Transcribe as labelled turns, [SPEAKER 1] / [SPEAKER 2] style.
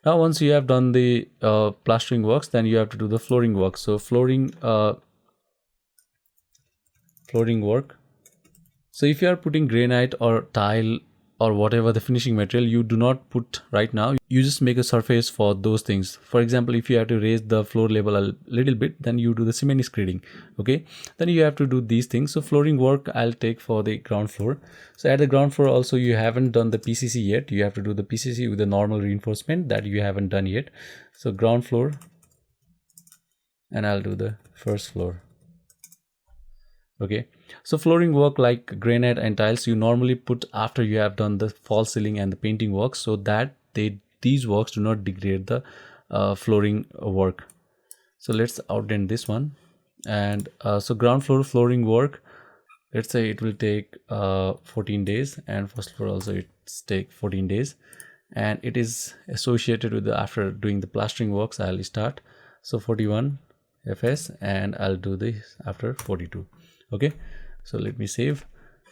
[SPEAKER 1] Now once you have done the plastering works, then you have to do the flooring work. So flooring work. So if you are putting granite or tile or whatever the finishing material, you do not put right now, you just make a surface for those things. For example, if you have to raise the floor level a little bit, then you do the cement screeding. Okay, then you have to do these things. So flooring work I'll take for the ground floor. So at the ground floor also, you haven't done the PCC yet. You have to do the PCC with the normal reinforcement that you haven't done yet. So ground floor, and I'll do the first floor. Okay, so flooring work like granite and tiles you normally put after you have done the false ceiling and the painting work, so that these works do not degrade the flooring work. So let's outline this one. And so ground floor flooring work, let's say it will take 14 days, and first floor also it's take 14 days, and it is associated with the after doing the plastering works. I'll start so 41 fs, and I'll do this after 42. Okay, so let me save.